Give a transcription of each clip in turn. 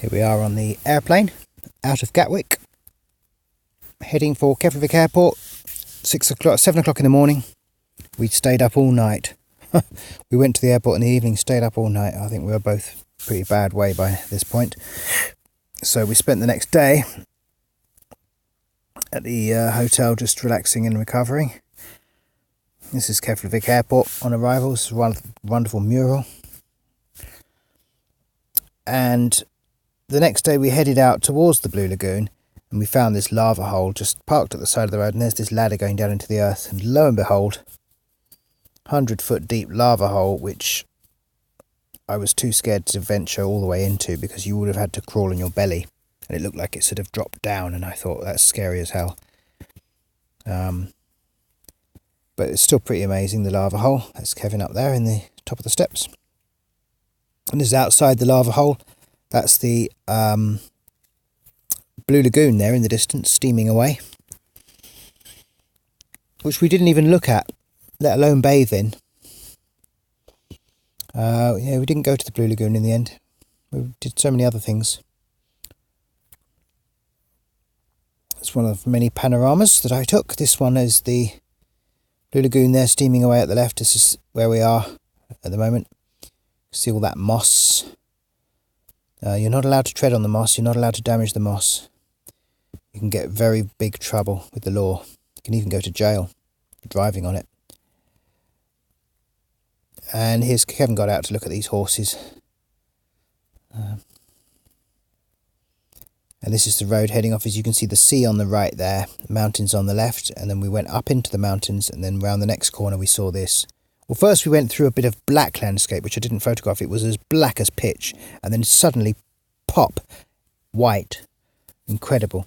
Here we are on the airplane out of Gatwick, heading for Keflavik Airport. 7 o'clock in the morning. We'd stayed up all night. We went to the airport in the evening, stayed up all night. I think we were both pretty bad way by this point. So we spent the next day at the hotel just relaxing and recovering. This is Keflavik Airport on arrival. It's a wonderful mural. And the next day we headed out towards the Blue Lagoon, and we found this lava hole just parked at the side of the road, and there's this ladder going down into the earth, and lo and behold, 100-foot deep lava hole, which I was too scared to venture all the way into because you would have had to crawl on your belly, and it looked like it sort of dropped down, and I thought that's scary as hell. But it's still pretty amazing, the lava hole. That's Kevin up there in the top of the steps. And this is outside the lava hole. That's the Blue Lagoon there in the distance, steaming away, which we didn't even look at, let alone bathe in. Yeah, we didn't go to the Blue Lagoon in the end. We did so many other things. It's one of many panoramas that I took. This one is the Blue Lagoon there, steaming away at the left. This is where we are at the moment. See all that moss. You're not allowed to tread on the moss. You're not allowed to damage the moss. You can get very big trouble with the law. You can even go to jail for driving on it. And here's Kevin got out to look at these horses. And this is the road heading off. As you can see, the sea on the right there, mountains on the left, and then we went up into the mountains, and then round the next corner we saw this. Well, first we went through a bit of black landscape, which I didn't photograph. It was as black as pitch, and then suddenly pop, white. Incredible.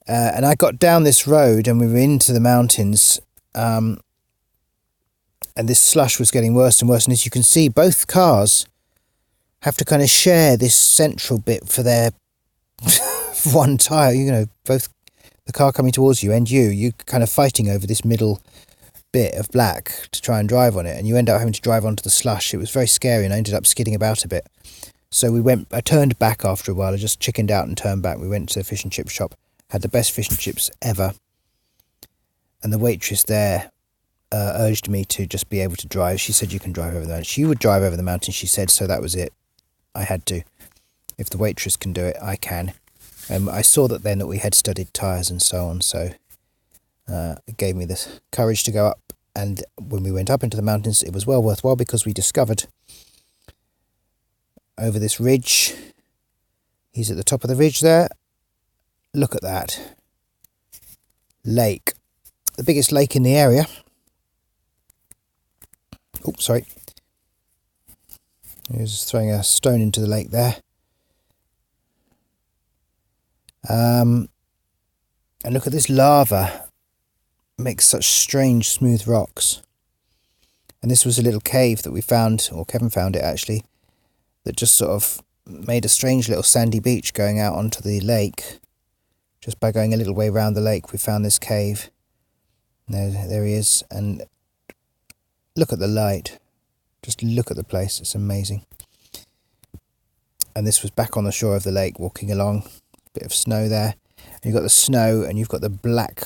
And I got down this road and we were into the mountains, and this slush was getting worse and worse. And as you can see, both cars have to kind of share this central bit for their one tyre. You know, both the car coming towards you and you kind of fighting over this middle bit of black to try and drive on it, and you end up having to drive onto the slush. It was very scary, and I ended up skidding about a bit. So I turned back after a while. I just chickened out and turned back. We went to the fish and chip shop, had the best fish and chips ever, and the waitress there urged me to just be able to drive. She said, you can drive over the mountain. She would drive over the mountain, she said, so that was it. I had to. If the waitress can do it, I can. I saw that we had studied tyres and so on, so it gave me the courage to go up. And when we went up into the mountains, it was well worthwhile because we discovered over this ridge, he's at the top of the ridge there, look at that lake, the biggest lake in the area. Oh, sorry, he was throwing a stone into the lake there. And look at this lava, makes such strange smooth rocks. And this was a little cave that we found, or Kevin found it actually, that just sort of made a strange little sandy beach going out onto the lake. Just by going a little way around the lake, we found this cave. There he is, and look at the light. Just look at the place, it's amazing. And this was back on the shore of the lake, walking along, bit of snow there. And you've got the snow, and you've got the black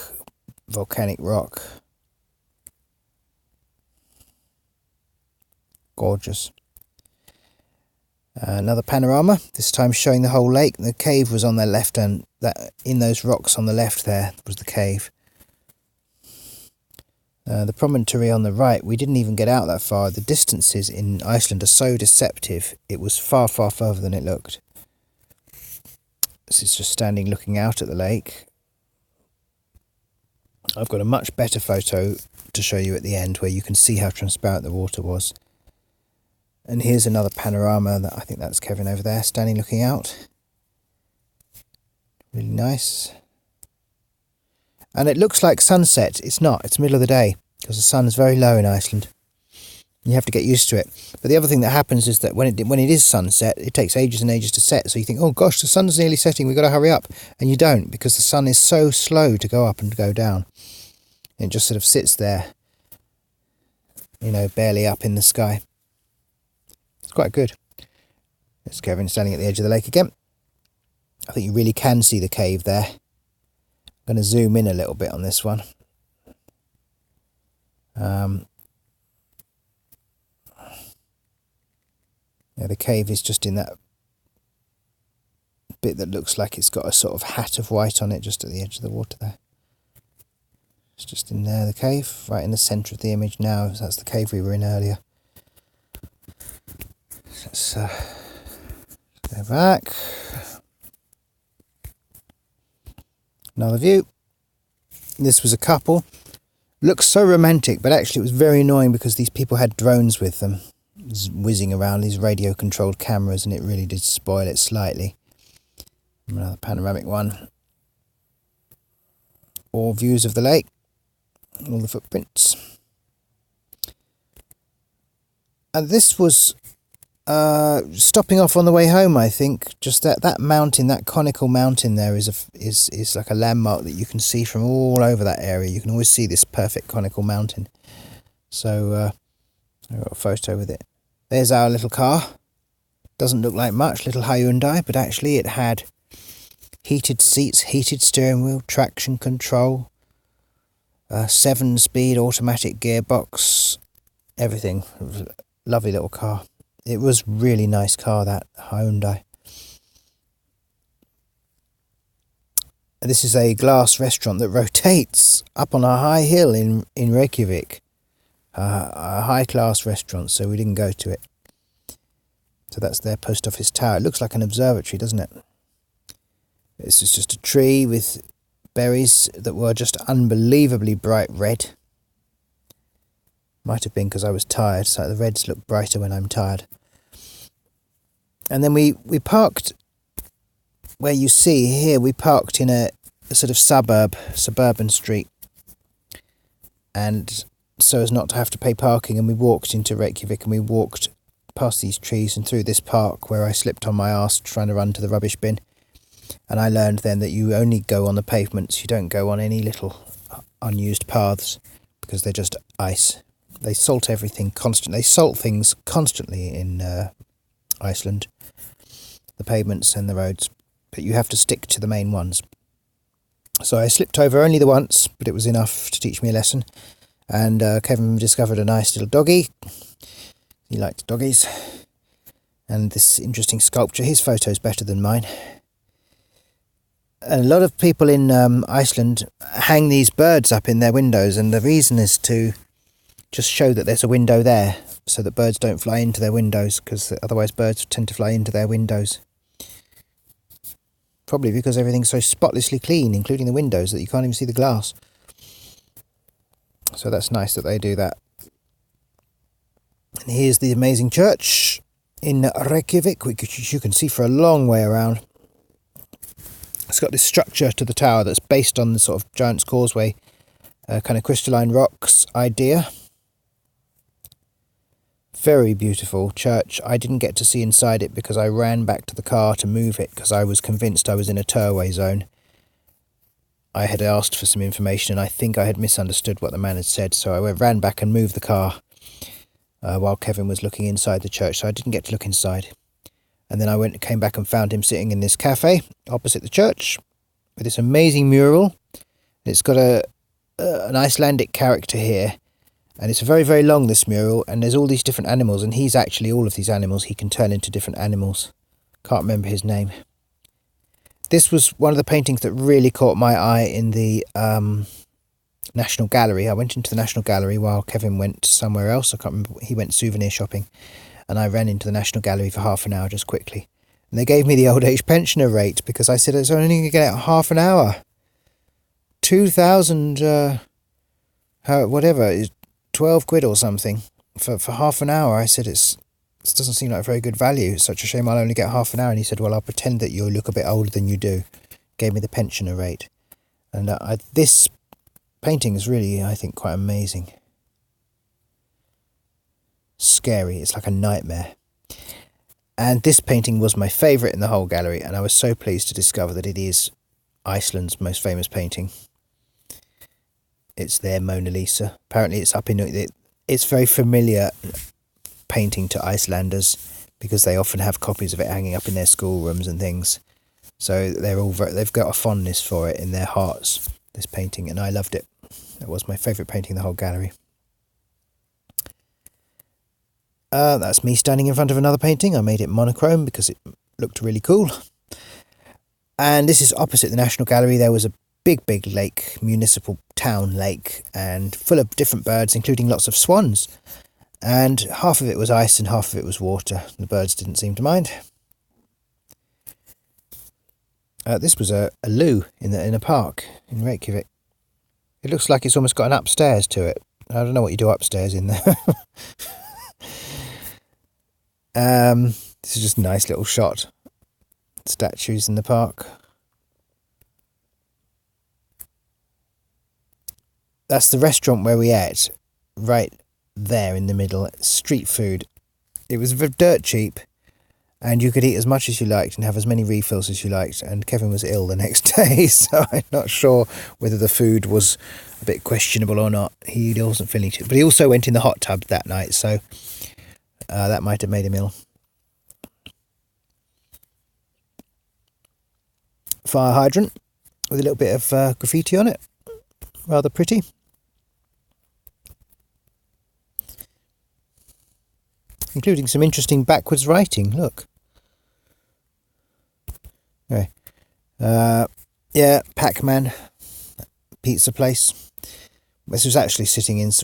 volcanic rock. Gorgeous. Another panorama, this time showing the whole lake. The cave was on the left, and that in those rocks on the left there was the cave. The promontory on the right, we didn't even get out that far. The distances in Iceland are so deceptive. It was far, far further than it looked. This is just standing looking out at the lake. I've got a much better photo to show you at the end where you can see how transparent the water was. And here's another panorama. I think that's Kevin over there, standing looking out. Really nice. And it looks like sunset. It's not. It's middle of the day because the sun's very low in Iceland. You have to get used to it. But the other thing that happens is that when it is sunset, it takes ages and ages to set. So you think, oh gosh, the sun's nearly setting, we've got to hurry up. And you don't, because the sun is so slow to go up and to go down. It just sort of sits there, barely up in the sky. It's quite good. There's Kevin standing at the edge of the lake again. think you really can see the cave there. I'm going to zoom in a little bit on this one. Yeah, the cave is just in that bit that looks like it's got a sort of hat of white on it, just at the edge of the water there. It's just in there, the cave, right in the centre of the image now. That's the cave we were in earlier. Let's go back. Another view. This was a couple. Looks so romantic, but actually it was very annoying because these people had drones with them, whizzing around, these radio controlled cameras, and it really did spoil it slightly. Another panoramic one. All views of the lake, all the footprints. And this was stopping off on the way home, I think. Just that mountain, that conical mountain there is like a landmark that you can see from all over that area. You can always see this perfect conical mountain. So I got a photo with it. There's our little car. Doesn't look like much, little Hyundai, but actually it had heated seats, heated steering wheel, traction control, 7-speed automatic gearbox, everything. It was a lovely little car. It was really nice car, that Hyundai. This is a glass restaurant that rotates up on a high hill in Reykjavik. A high-class restaurant, so we didn't go to it. So that's their post office tower. It looks like an observatory, doesn't it? This is just a tree with berries that were just unbelievably bright red. Might have been because I was tired, so the reds look brighter when I'm tired. And then we parked where you see here, we parked in a sort of suburban street. And so as not to have to pay parking, and we walked into Reykjavik, and we walked past these trees and through this park where I slipped on my arse trying to run to the rubbish bin. And I learned then that you only go on the pavements, you don't go on any little unused paths, because they're just ice. They salt everything constantly. They salt things constantly in Iceland, the pavements and the roads, but you have to stick to the main ones. So I slipped over only the once, but it was enough to teach me a lesson. And Kevin discovered a nice little doggy. He liked doggies. And this interesting sculpture. His photo's better than mine. And a lot of people in Iceland hang these birds up in their windows, and the reason is to just show that there's a window there, so that birds don't fly into their windows, because otherwise birds tend to fly into their windows. Probably because everything's so spotlessly clean, including the windows, that you can't even see the glass. So that's nice that they do that. And here's the amazing church in Reykjavik, which you can see for a long way around. It's got this structure to the tower that's based on the sort of Giant's Causeway, kind of crystalline rocks idea. Very beautiful church. I didn't get to see inside it because I ran back to the car to move it, because I was convinced I was in a tow-away zone. I had asked for some information, and I think I had misunderstood what the man had said, so I ran back and moved the car while Kevin was looking inside the church, so I didn't get to look inside. And then I came back and found him sitting in this cafe opposite the church with this amazing mural. It's got an Icelandic character here, and it's very, very long, this mural, and there's all these different animals, and he's actually all of these animals. He can turn into different animals. Can't remember his name. This was one of the paintings that really caught my eye in the National Gallery. I went into the National Gallery while Kevin went somewhere else. I can't remember. He went souvenir shopping. And I ran into the National Gallery for half an hour just quickly. And they gave me the old age pensioner rate, because I said it's only going to get out half an hour. 2,000, whatever, 12 quid or something for half an hour. I said this doesn't seem like a very good value. It's such a shame I'll only get half an hour. And he said, well, I'll pretend that you look a bit older than you do. Gave me the pensioner rate. And this painting is really, I think, quite amazing. Scary. It's like a nightmare. And this painting was my favourite in the whole gallery, and I was so pleased to discover that it is Iceland's most famous painting. It's their Mona Lisa. Apparently it's up in it. It's very familiar painting to Icelanders, because they often have copies of it hanging up in their schoolrooms and things. So they've got a fondness for it in their hearts, this painting, and I loved it. It was my favourite painting in the whole gallery. That's me standing in front of another painting. I made it monochrome because it looked really cool. And this is opposite the National Gallery. There was a big lake, municipal town lake, and full of different birds, including lots of swans. And half of it was ice and half of it was water. The birds didn't seem to mind. This was a loo in a park in Reykjavik. It looks like it's almost got an upstairs to it. I don't know what you do upstairs in there. This is just a nice little shot. Statues in the park. That's the restaurant where we ate, right there in the middle. Street food. It was dirt cheap, and you could eat as much as you liked and have as many refills as you liked. And Kevin was ill the next day, so I'm not sure whether the food was a bit questionable or not. He wasn't feeling too, but he also went in the hot tub that night, so that might have made him ill. Fire hydrant with a little bit of graffiti on it. Rather pretty. Including some interesting backwards writing, look. Anyway, yeah, Pac-Man pizza place. This was actually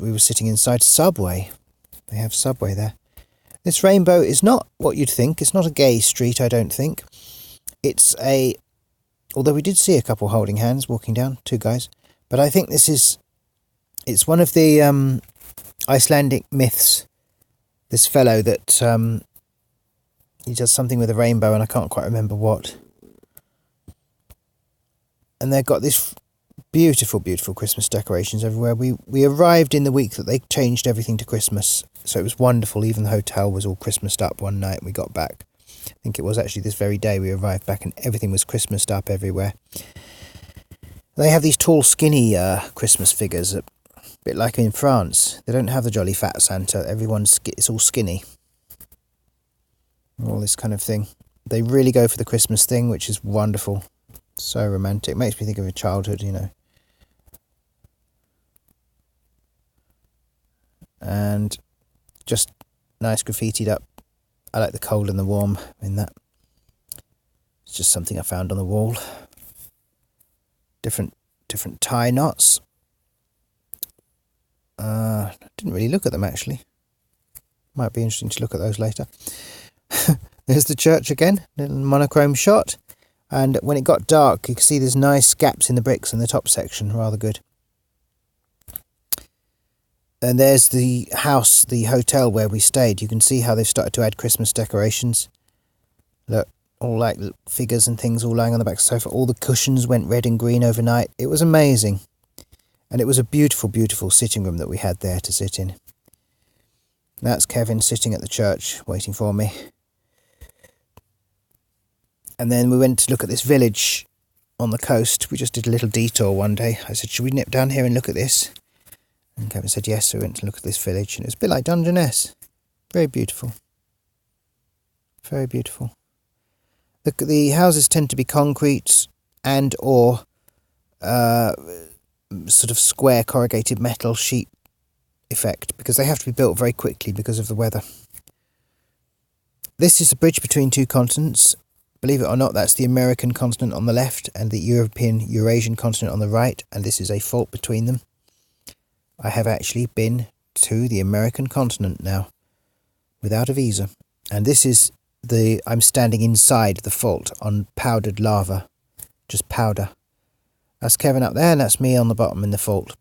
we were sitting inside Subway. They have Subway there. This rainbow is not what you'd think. It's not a gay street, I don't think. Although we did see a couple holding hands walking down, 2 guys. But I think it's one of the Icelandic myths. This fellow that he does something with a rainbow, and I can't quite remember what. And they've got this beautiful Christmas decorations everywhere. We arrived in the week that they changed everything to Christmas, so it was wonderful. Even the hotel was all Christmased up one night we got back. I think it was actually this very day we arrived back, and everything was Christmased up everywhere. They have these tall, skinny Christmas figures, a bit like in France. They don't have the jolly fat Santa. It's all skinny. All this kind of thing. They really go for the Christmas thing, which is wonderful. So romantic. Makes me think of a childhood, you know. And just nice graffitied up. I like the cold and the warm in that. It's just something I found on the wall. Different tie knots. I didn't really look at them actually. Might be interesting to look at those later. There's the church again, little monochrome shot. And when it got dark, you can see there's nice gaps in the bricks in the top section, rather good. And there's the house, the hotel where we stayed. You can see how they've started to add Christmas decorations. Look, all like figures and things all lying on the back of the sofa. All the cushions went red and green overnight. It was amazing. And it was a beautiful sitting room that we had there to sit in. That's Kevin sitting at the church waiting for me. And then we went to look at this village on the coast. We just did a little detour one day. I said, should we nip down here and look at this? And Kevin said yes, so we went to look at this village. And it was a bit like Dungeness. Very beautiful. Very beautiful. The houses tend to be concrete and or sort of square corrugated metal sheet effect, because they have to be built very quickly because of the weather. This is a bridge between 2 continents. Believe it or not, that's the American continent on the left and the Eurasian continent on the right, and this is a fault between them. I have actually been to the American continent now without a visa, and this is I'm standing inside the fault on powdered lava, just powder. That's Kevin up there, and that's me on the bottom in the fault.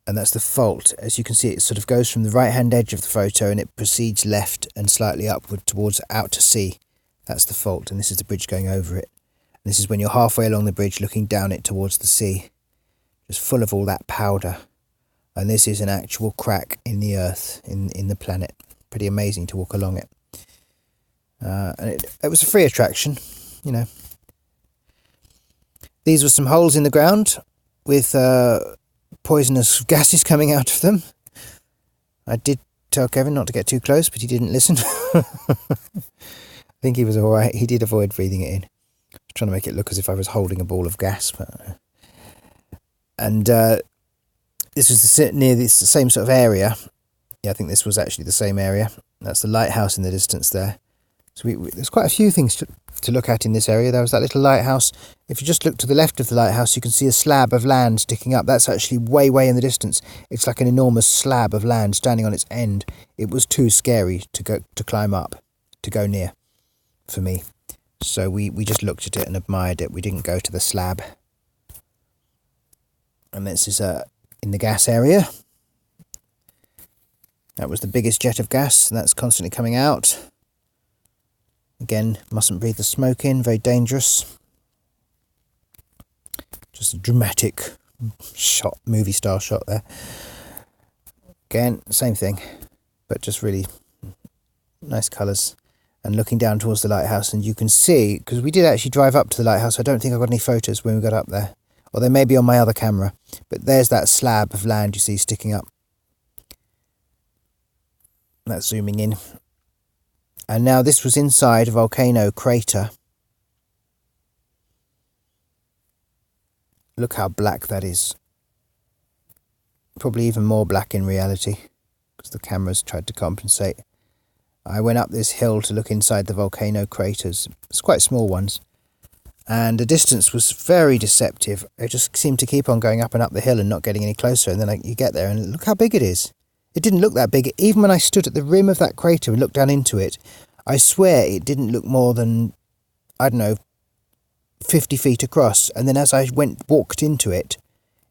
And that's the fault. As you can see, it sort of goes from the right-hand edge of the photo and it proceeds left and slightly upward towards out to sea. That's the fault, and this is the bridge going over it. And this is when you're halfway along the bridge looking down it towards the sea. Just full of all that powder. And this is an actual crack in the earth, in the planet. Pretty amazing to walk along it. And it was a free attraction, you know. These were some holes in the ground with poisonous gases coming out of them. I did tell Kevin not to get too close, but he didn't listen. think he was all right. He did avoid breathing it in. I was trying to make it look as if I was holding a ball of gas. And this was near the same sort of area. Yeah, I think this was actually the same area. That's the lighthouse in the distance there. So there's quite a few things to look at in this area. There was that little lighthouse. If you just look to the left of the lighthouse, you can see a slab of land sticking up. That's actually way, way in the distance. It's like an enormous slab of land standing on its end. It was too scary to climb up, to go near for me. So we just looked at it and admired it. We didn't go to the slab. And this is in the gas area. That was the biggest jet of gas, and that's constantly coming out. Again, mustn't breathe the smoke in, very dangerous. Just a dramatic shot, movie star shot there. Again, same thing, but just really nice colours. And looking down towards the lighthouse, and you can see, because we did actually drive up to the lighthouse, I don't think I got any photos when we got up there. Or they may be on my other camera, but there's that slab of land you see sticking up. That's zooming in. And now this was inside a volcano crater. Look how black that is. Probably even more black in reality, because the camera's tried to compensate. I went up this hill to look inside the volcano craters. It's quite small ones. And the distance was very deceptive. It just seemed to keep on going up and up the hill and not getting any closer. And then you get there and look how big it is. It didn't look that big. Even when I stood at the rim of that crater and looked down into it, I swear it didn't look more than, I don't know, 50 feet across. And then as I walked into it,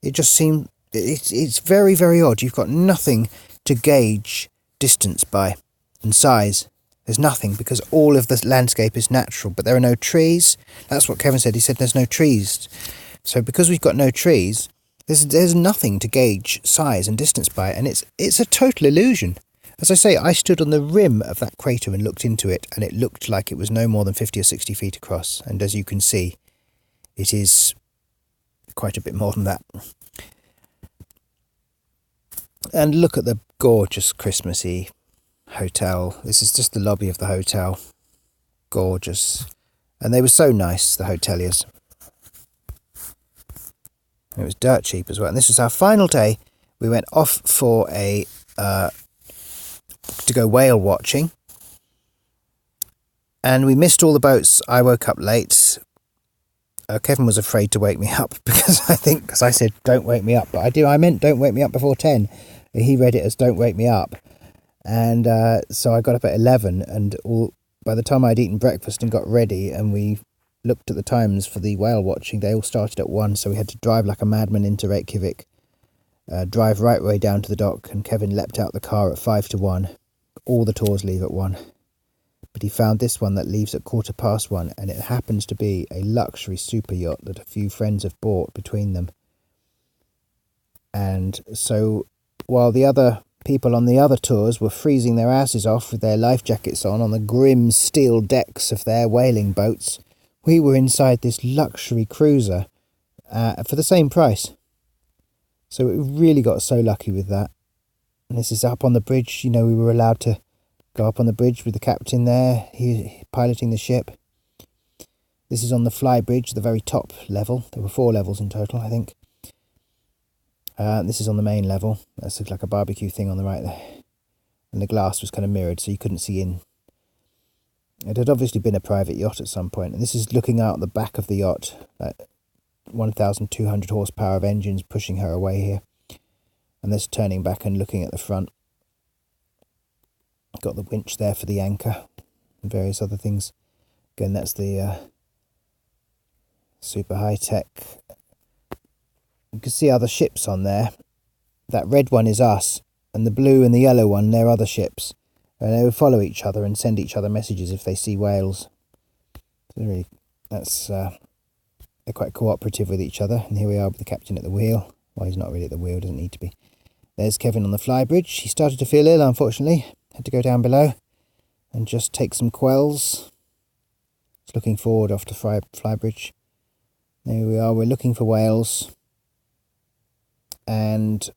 it just seemed, it's very, very odd. You've got nothing to gauge distance by and size. There's nothing, because all of the landscape is natural, but there are no trees. That's what Kevin said. He said there's no trees. So because we've got no trees, there's nothing to gauge size and distance by, and it's a total illusion. As I say, I stood on the rim of that crater and looked into it, and it looked like it was no more than 50 or 60 feet across. And as you can see, it is quite a bit more than that. And look at the gorgeous Christmassy hotel. This is just the lobby of the hotel. Gorgeous. And they were so nice, the hoteliers. It was dirt cheap as well. And this was our final day. We went off for to go whale watching. And we missed all the boats. I woke up late. Kevin was afraid to wake me up because I said, don't wake me up. But I meant don't wake me up before 10. He read it as don't wake me up. And so I got up at 11, and by the time I'd eaten breakfast and got ready and we looked at the times for the whale watching, they all started at 1, so we had to drive like a madman into Reykjavik, drive right way down to the dock, and Kevin leapt out the car at 5 to 1. All the tours leave at 1. But he found this one that leaves at 1:15, and it happens to be a luxury super yacht that a few friends have bought between them. And so while the other people on the other tours were freezing their asses off with their life jackets on the grim steel decks of their whaling boats, we were inside this luxury cruiser for the same price. So we really got so lucky with that. And this is up on the bridge. You know, we were allowed to go up on the bridge with the captain there, he piloting the ship. This is on the fly bridge, the very top level. There were 4 levels in total, I think. This is on the main level. That's like a barbecue thing on the right there. And the glass was kind of mirrored, so you couldn't see in. It had obviously been a private yacht at some point. And this is looking out the back of the yacht. 1,200 horsepower of engines pushing her away here. And this turning back and looking at the front. Got the winch there for the anchor. And various other things. Again, that's the super high-tech. You can see other ships on there. That red one is us, and the blue and the yellow one, they're other ships. And they will follow each other and send each other messages if they see whales. So really, they're quite cooperative with each other. And here we are with the captain at the wheel. Well, he's not really at the wheel, doesn't need to be. There's Kevin on the fly bridge. He started to feel ill, unfortunately. Had to go down below and just take some quells. He's looking forward off to fly bridge. There we are, we're looking for whales. And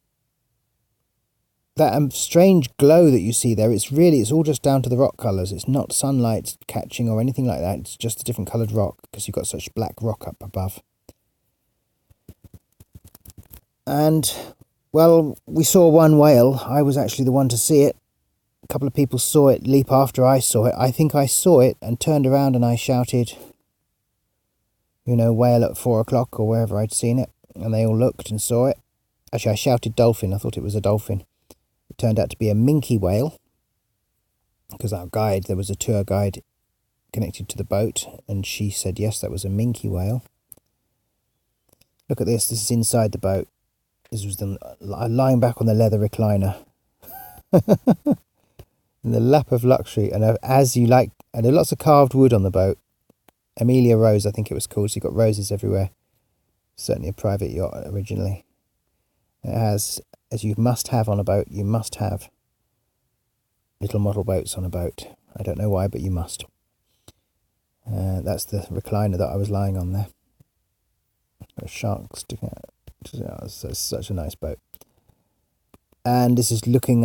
that strange glow that you see there, it's all just down to the rock colours. It's not sunlight catching or anything like that. It's just a different coloured rock because you've got such black rock up above. And, well, we saw one whale. I was actually the one to see it. A couple of people saw it leap after I saw it. I think I saw it and turned around and I shouted, whale at 4 o'clock or wherever I'd seen it. And they all looked and saw it. Actually, I shouted dolphin. I thought it was a dolphin. It turned out to be a minke whale, because there was a tour guide connected to the boat, and she said, yes, that was a minke whale. Look at this. This is inside the boat. This was them lying back on the leather recliner. In the lap of luxury, and as you like, and there are lots of carved wood on the boat. Amelia Rose, I think it was called, so you've got roses everywhere. Certainly a private yacht originally. It has, as you must have on a boat, you must have little model boats on a boat. I don't know why, but you must. That's the recliner that I was lying on there. A shark sticking out. It's such a nice boat. And this is looking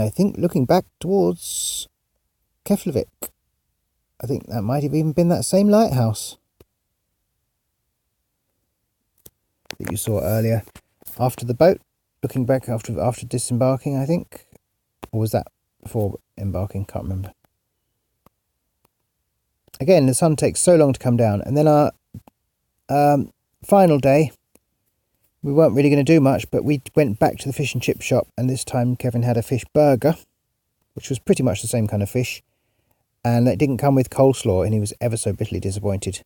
back towards Keflavik. I think that might have even been that same lighthouse that you saw earlier after the boat. Looking back after disembarking, I think. Or was that before embarking? Can't remember. Again, the sun takes so long to come down. And then our final day, we weren't really going to do much, but we went back to the fish and chip shop, and this time Kevin had a fish burger, which was pretty much the same kind of fish. And it didn't come with coleslaw, and he was ever so bitterly disappointed.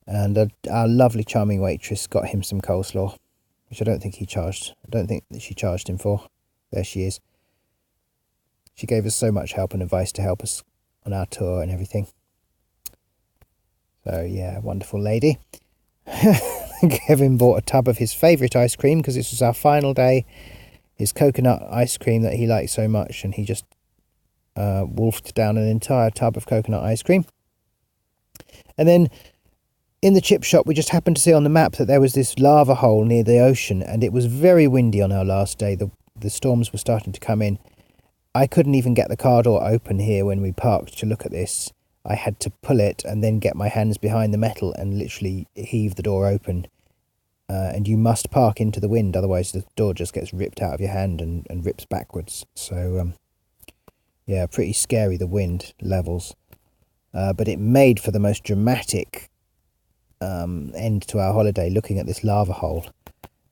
And our lovely, charming waitress got him some coleslaw, which I don't think he charged. I don't think that she charged him for. There she is. She gave us so much help and advice to help us on our tour and everything. So, yeah, wonderful lady. Kevin bought a tub of his favourite ice cream because this was our final day. His coconut ice cream that he liked so much, and he just wolfed down an entire tub of coconut ice cream. And then in the chip shop, we just happened to see on the map that there was this lava hole near the ocean, and it was very windy on our last day. The storms were starting to come in. I couldn't even get the car door open here when we parked to look at this. I had to pull it and then get my hands behind the metal and literally heave the door open. And you must park into the wind, otherwise the door just gets ripped out of your hand and rips backwards. So, yeah, pretty scary, the wind levels. But it made for the most dramatic end to our holiday, looking at this lava hole.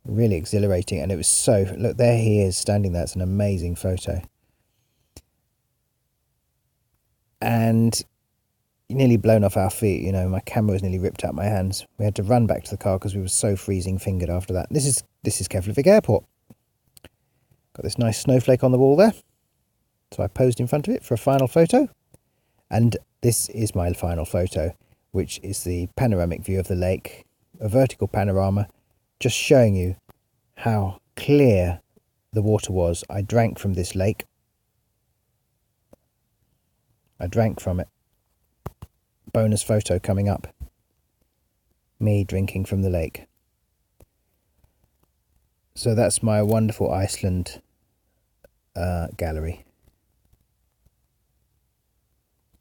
Really exhilarating, and it was look, there he is standing there. It's an amazing photo. And nearly blown off our feet, my camera was nearly ripped out my hands. We had to run back to the car because we were so freezing fingered after that. This is Keflavik Airport. Got this nice snowflake on the wall there. So I posed in front of it for a final photo. And this is my final photo, which is the panoramic view of the lake, a vertical panorama, just showing you how clear the water was. I drank from this lake. I drank from it. Bonus photo coming up. Me drinking from the lake. So that's my wonderful Iceland gallery.